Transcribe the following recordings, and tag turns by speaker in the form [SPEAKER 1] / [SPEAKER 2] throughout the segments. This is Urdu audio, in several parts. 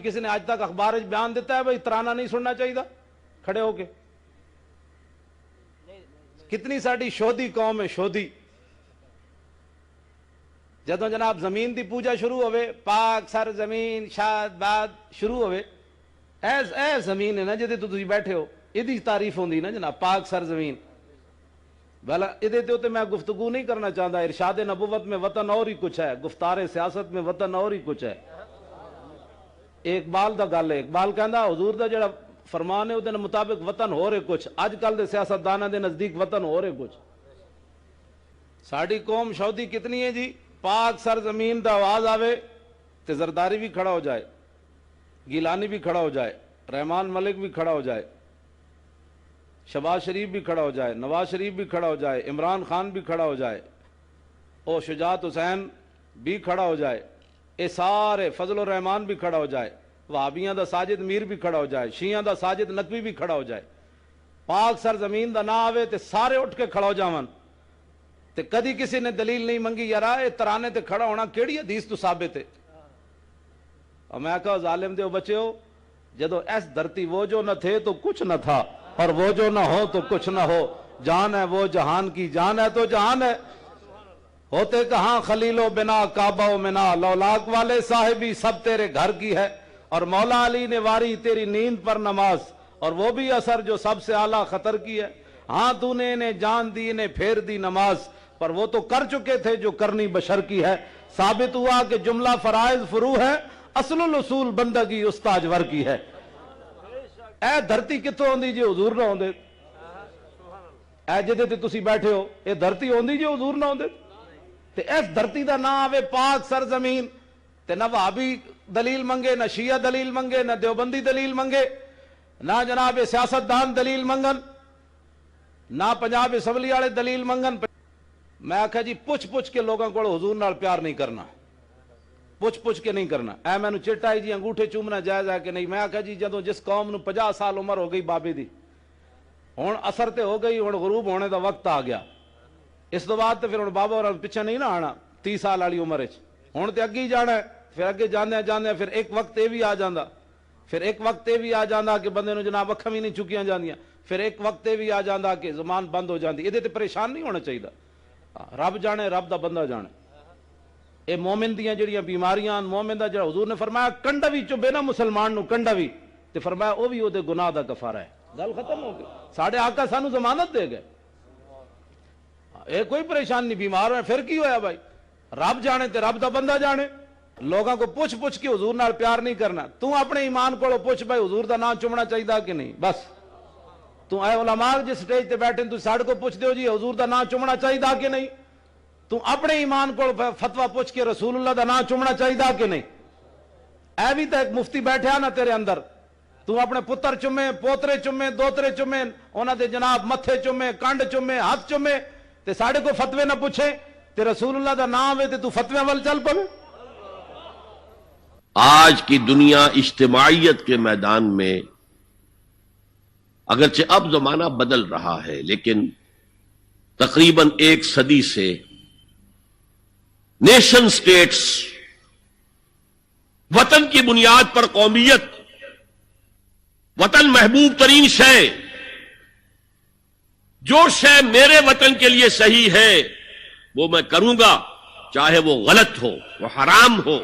[SPEAKER 1] کسی نے آج تک اخبار بیان دیتا ہے بھائی ترانہ نہیں سننا چاہیے کھڑے ہو کے؟ کتنی ساڑی شودھی قوم ہے، شودھی. جدوں جناب زمین دی پوجا شروع ہوئے، پاک سر زمین شاد باد شروع ہوئے، اے زمین ہے نا جدے تو تسی بیٹھے ہو، یہ تعریف ہوندی نا جناب، پاک سر زمین. بھلا یہ تو میں گفتگو نہیں کرنا چاہتا. ارشاد نبوت میں وطن اور ہی کچھ ہے، گفتار سیاست میں وطن اور ہی کچھ ہے. اقبال دا گل ہے، اقبال کہندا حضور دا جڑا فرمان ہے وہ دے مطابق وطن ہو رہے کچھ، اج کل دے سیاستداناں دے نزدیک وطن ہو رہے کچھ. ساڑی قوم شودھی کتنی ہے جی؟ پاک سر زمین دا آواز آوے تے زرداری بھی کھڑا ہو جائے، گیلانی بھی کھڑا ہو جائے، رحمان ملک بھی کھڑا ہو جائے، شہباز شریف بھی کھڑا ہو جائے، نواز شریف بھی کھڑا ہو جائے، عمران خان بھی کھڑا ہو جائے، اور شجاعت حسین بھی کھڑا ہو جائے، اے سارے فضل الرحمان بھی کھڑا ہو جائے، وہابیاں دا ساجد میر بھی کھڑا ہو جائے، شیعہ دا ساجد نقوی بھی کھڑا ہو جائے، پاک سر زمین دا نہ آوے تے سارے اٹھ کے کھڑا ہو جاون. تے کدی کسی نے دلیل نہیں منگی یارا اے ترانے تے کھڑا ہونا کیڑی حدیث تو ثابت ہے؟ اور میں کہا ظالم دے بچے ہو، جدو ایس دھرتی وہ جو نہ تھے تو کچھ نہ تھا، اور وہ جو نہ ہو تو کچھ نہ ہو. جان ہے وہ جہان کی جان ہے تو جہان ہے. ہوتے کہاں خلیل و بنا کعبہ و منا، لولاک والے صاحبی سب تیرے گھر کی ہے. اور مولا علی نے واری تیری نیند پر نماز، اور وہ بھی اثر جو سب سے اعلیٰ خطر کی ہے. ہاں تو نے انہیں جان دی، انہیں پھیر دی نماز، پر وہ تو کر چکے تھے جو کرنی بشر کی ہے. ثابت ہوا کہ جملہ فرائض فرو ہے، اصل الاصول بندگی استاج ور کی ہے. اے دھرتی کتوں ہوندی جی حضور نہ ہوندے؟ اے جدے تے تسی بیٹھے ہو اے دھرتی ہوندی جی حضور نہ ہوندے؟ تے اس دھرتی دا نہ آوے پاک سر زمین تے نہ وہابی دلیل منگے، نہ شیعہ دلیل منگے، نہ دیوبندی دلیل منگے، نہ جناب سیاستدان دلیل منگن، نہ پنجاب اسمبلی والے دلیل منگن. میں آکھا جی پوچھ کے لوگوں کو حضور نال پیار نہیں کرنا، پوچھ کے نہیں کرنا. اے میں نو چٹا جی انگوٹھے چومنا جائز ہے کہ نہیں؟ میں آکھا جی جدوں جس قوم نو 50 سال عمر ہو گئی بابے دی، ہن اثر تے ہو گئی، ہن غروب ہونے دا وقت آ گیا. اس تو بعد تے پھر ہن بابا اور پیچھے نہیں نہ آنا 30 سال والی عمر وچ، ہن تے اگے ہی جانا ہے. پھر اگے جاندے پھر ایک وقت یہ بھی آ جاندا، پھر ایک وقت یہ بھی آ جاندا کہ بندے نو جناب اکھاں بھی نہیں چکیاں جاندیاں، پھر ایک وقت یہ بھی آ جاندا کہ زبان بند ہو جاندی. یہ تے پریشان نہیں ہونا چاہیے. رب جانے، رب دا بندہ جانے. اے مومن دیاں جڑیاں بیماریاں، مومن دا جڑا حضور نے فرمایا کنڈا بھی چبے نا مسلمان نو کنڈا بھی، تے فرمایا او بھی او دے گناہ دا کفارہ ہے. گل ختم ہو گئی. ساڈے آقا سانو ضمانت دے گئے. اے کوئی پریشان نہیں، بیمار ہوئے پھر کی ہویا بھائی؟ رب جانے تے رب دا بندہ جانے. لوگاں کو پوچھ کے حضور نال پیار نہیں کرنا. تو اپنے ایمان کو پوچھ بھائی حضور دا نام چومنا چاہیے کہ نہیں؟ بس تو اے علماء جس سٹیج تے بیٹھے تو ساڈے کو پوچھ دیو جی حضور دا نام چومنا چاہیے کہ نہیں؟ تو اپنے ایمان کو فتویٰ پوچھ کے رسول اللہ دا نام چومنا چاہیے کہ نہیں؟ اے بھی تو ایک مفتی بیٹھا نا تیرے اندر، تو اپنے پتر چومے، پوترے چومے، دوترے چومے، انہاں دے جناب متھے چومے، کنڈ چومے، ہاتھ چومے، تے ساڈے کو فتوے نہ پوچھے تے رسول اللہ دا نام ہے تے تو فتوے وال چل پوے.
[SPEAKER 2] آج کی دنیا اجتماعیت کے میدان میں اگرچہ اب زمانہ بدل رہا ہے، لیکن تقریباً 1 صدی سے نیشن سٹیٹس وطن کی بنیاد پر قومیت، وطن محبوب ترین شے، جو شے میرے وطن کے لیے صحیح ہے وہ میں کروں گا، چاہے وہ غلط ہو، وہ حرام ہو،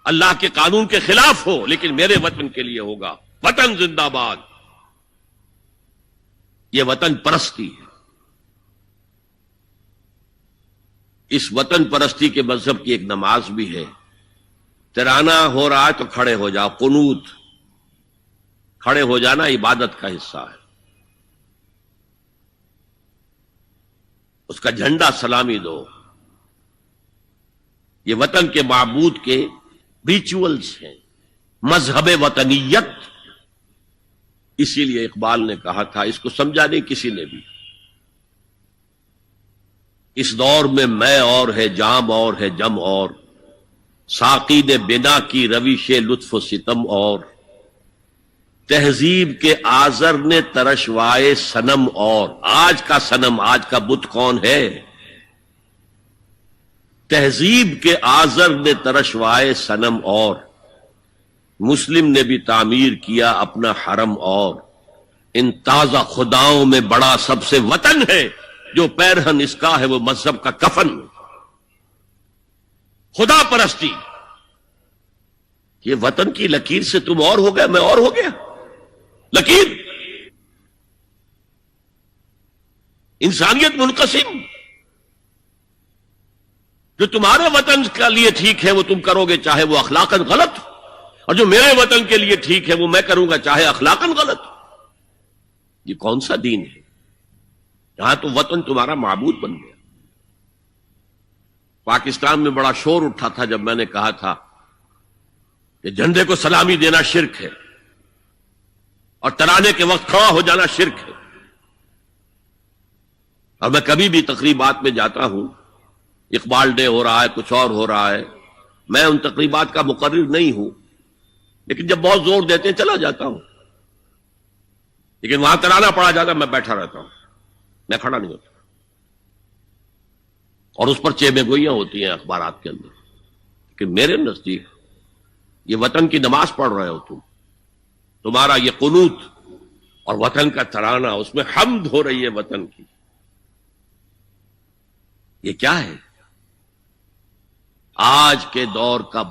[SPEAKER 2] اللہ کے قانون کے خلاف ہو، لیکن میرے وطن کے لیے ہوگا. وطن زندہ باد. یہ وطن پرستی ہے. اس وطن پرستی کے مذہب کی ایک نماز بھی ہے. ترانہ ہو رہا ہے تو کھڑے ہو جاؤ. قنوت، کھڑے ہو جانا عبادت کا حصہ ہے. اس کا جھنڈا سلامی دو. یہ وطن کے معبود کے ریچولز ہیں، مذہب وطنیت. اسی لیے اقبال نے کہا تھا، اس کو سمجھا نہیں کسی نے بھی، اس دور میں اور ہے، جام اور ہے، جم اور، ساقی نے بنا کی روش لطف و ستم اور، تہذیب کے آزر نے ترشوائے صنم اور. آج کا صنم، آج کا بت کون ہے؟ تہذیب کے آزر نے ترشوائے صنم اور، مسلم نے بھی تعمیر کیا اپنا حرم، اور ان تازہ خداؤں میں بڑا سب سے وطن ہے، جو پیرہن اس کا ہے وہ مذہب کا کفن۔ خدا پرستی، یہ وطن کی لکیر سے تم اور ہو گئے، میں اور ہو گیا۔ لکیر، انسانیت منقسم، جو تمہارے وطن کے لیے ٹھیک ہے وہ تم کرو گے چاہے وہ اخلاقاً غلط ہو، اور جو میرے وطن کے لیے ٹھیک ہے وہ میں کروں گا چاہے اخلاقاً غلط ہو۔ یہ کون سا دین ہے؟ یہاں تو وطن تمہارا معبود بن گیا۔ پاکستان میں بڑا شور اٹھا تھا جب میں نے کہا تھا کہ جھنڈے کو سلامی دینا شرک ہے اور ترانے کے وقت کھڑا ہو جانا شرک ہے۔ اور میں کبھی بھی تقریبات میں جاتا ہوں، اقبال ڈے ہو رہا ہے، کچھ اور ہو رہا ہے، میں ان تقریبات کا مقرر نہیں ہوں، لیکن جب بہت زور دیتے ہیں چلا جاتا ہوں، لیکن وہاں ترانہ پڑا جاتا میں بیٹھا رہتا ہوں، میں کھڑا نہیں ہوتا۔ اور اس پر چیبے گوئیاں ہوتی ہیں اخبارات کے اندر، لیکن میرے نزدیک یہ وطن کی نماز پڑھ رہے ہو تمہارا یہ قنوت اور وطن کا ترانہ، اس میں حمد ہو رہی ہے وطن کی، یہ کیا ہے؟ آج کے دور کا